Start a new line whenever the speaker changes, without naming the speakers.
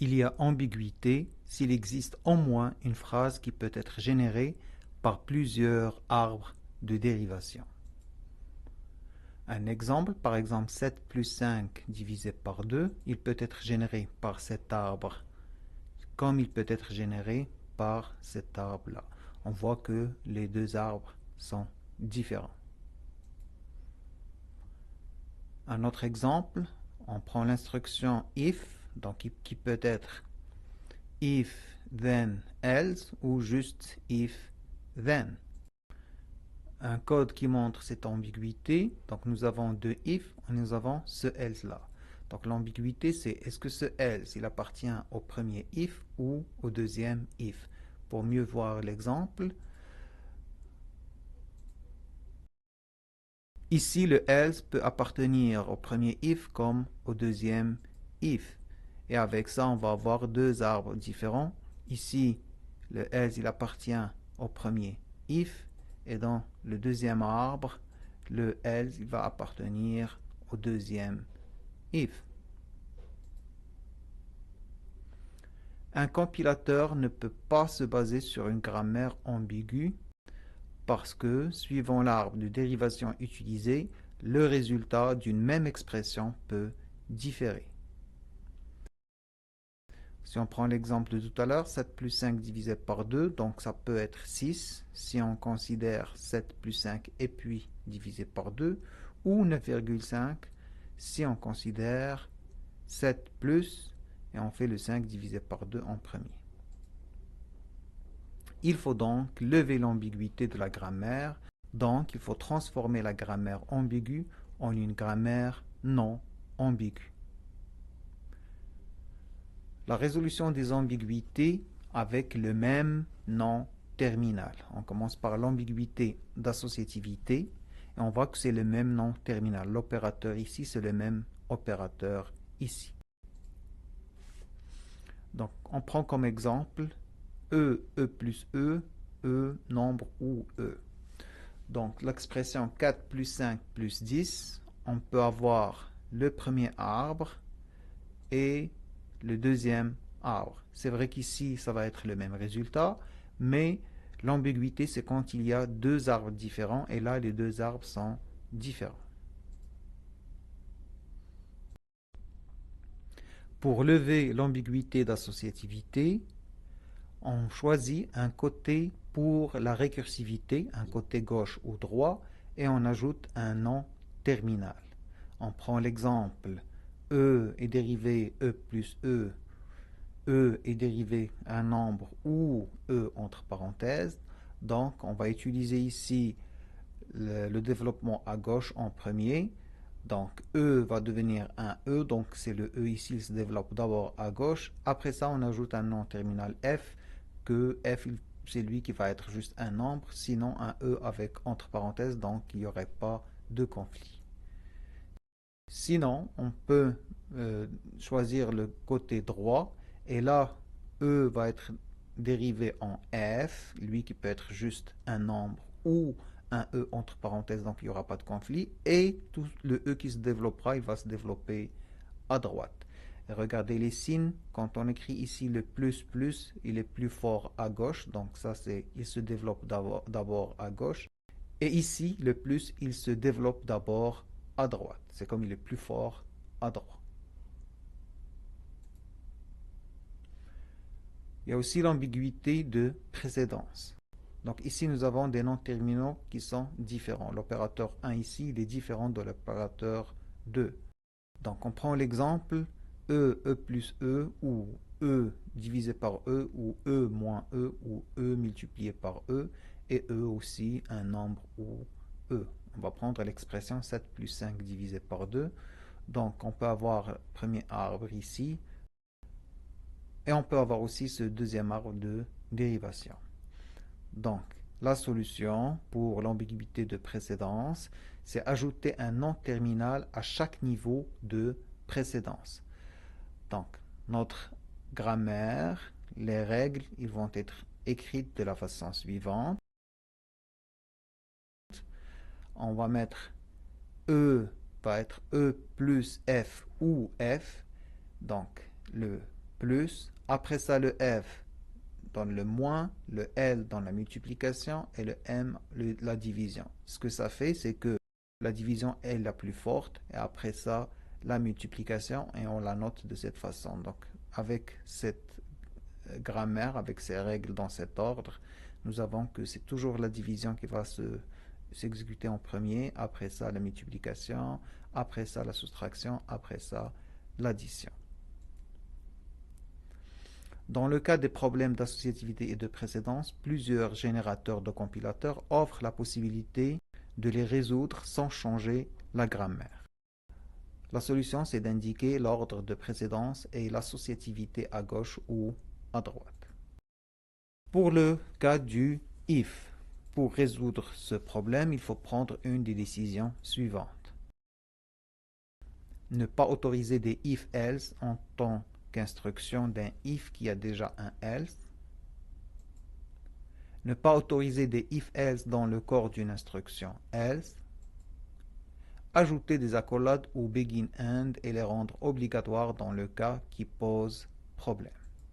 Il y a ambiguïté s'il existe au moins une phrase qui peut être générée par plusieurs arbres de dérivation. Un exemple, par exemple 7 plus 5 divisé par 2, il peut être généré par cet arbre comme il peut être généré par cet arbre-là. On voit que les deux arbres sont différents. Un autre exemple, on prend l'instruction if, donc qui peut être if, then, else ou juste if, then. Un code qui montre cette ambiguïté, donc nous avons deux if et nous avons ce else là. Donc l'ambiguïté c'est est-ce que ce else il appartient au premier if ou au deuxième if. Pour mieux voir l'exemple, ici le else peut appartenir au premier if comme au deuxième if. Et avec ça on va avoir deux arbres différents. Ici le else il appartient au premier if et dans le deuxième arbre le else il va appartenir au deuxième if. Un compilateur ne peut pas se baser sur une grammaire ambiguë parce que, suivant l'arbre de dérivation utilisé, le résultat d'une même expression peut différer. Si on prend l'exemple de tout à l'heure, 7 plus 5 divisé par 2, donc ça peut être 6 si on considère 7 plus 5 et puis divisé par 2, ou 9,5 si on considère 7 plus et on fait le 5 divisé par 2 en premier. Il faut donc lever l'ambiguïté de la grammaire, donc il faut transformer la grammaire ambiguë en une grammaire non ambiguë. La résolution des ambiguïtés avec le même nom terminal. On commence par l'ambiguïté d'associativité et on voit que c'est le même nom terminal. L'opérateur ici, c'est le même opérateur ici. Donc, on prend comme exemple E plus E, nombre ou E. Donc, l'expression 4 plus 5 plus 10, on peut avoir le premier arbre et le deuxième arbre. C'est vrai qu'ici, ça va être le même résultat, mais l'ambiguïté, c'est quand il y a deux arbres différents, et là, les deux arbres sont différents. Pour lever l'ambiguïté d'associativité, on choisit un côté pour la récursivité, un côté gauche ou droit, et on ajoute un nom terminal. On prend l'exemple E est dérivé E plus E est dérivé un nombre ou E entre parenthèses. Donc, on va utiliser ici le développement à gauche en premier. Donc, E va devenir un E. Donc, c'est le E ici, il se développe d'abord à gauche. Après ça, on ajoute un nom terminal F, que F, c'est lui qui va être juste un nombre, sinon un E avec entre parenthèses. Donc, il n'y aurait pas de conflit. Sinon, on peut choisir le côté droit et là, E va être dérivé en F, lui qui peut être juste un nombre ou un E entre parenthèses, donc il n'y aura pas de conflit. Et tout le E qui se développera, il va se développer à droite. Et regardez les signes, quand on écrit ici le plus, il est plus fort à gauche, donc ça c'est, il se développe d'abord à gauche. Et ici, le plus, il se développe d'abord à droite. C'est comme il est plus fort à droite. Il y a aussi l'ambiguïté de précédence. Donc ici, nous avons des noms terminaux qui sont différents. L'opérateur 1 ici, il est différent de l'opérateur 2. Donc on prend l'exemple E plus E, ou E divisé par E, ou E moins E, ou E multiplié par E, et E aussi un nombre ou E. On va prendre l'expression 7 plus 5 divisé par 2. Donc on peut avoir le premier arbre ici, et on peut avoir aussi ce deuxième arbre de dérivation. Donc, la solution pour l'ambiguïté de précédence, c'est ajouter un nom terminal à chaque niveau de précédence. Donc, notre grammaire, les règles, ils vont être écrites de la façon suivante. On va mettre E va être E plus F ou F. Donc, le plus, après ça le F donne le moins, le L dans la multiplication et le M la division. Ce que ça fait, c'est que la division est la plus forte et après ça, la multiplication et on la note de cette façon. Donc, avec cette grammaire, avec ces règles dans cet ordre, nous avons que c'est toujours la division qui va s'exécuter en premier, après ça la multiplication, après ça la soustraction, après ça l'addition. Dans le cas des problèmes d'associativité et de précédence, plusieurs générateurs de compilateurs offrent la possibilité de les résoudre sans changer la grammaire. La solution, c'est d'indiquer l'ordre de précédence et l'associativité à gauche ou à droite. Pour le cas du if, pour résoudre ce problème, il faut prendre une des décisions suivantes. Ne pas autoriser des if-else en tant qu'instruction d'un if qui a déjà un else. Ne pas autoriser des if-else dans le corps d'une instruction else. Ajouter des accolades ou begin-end et les rendre obligatoires dans le cas qui pose problème.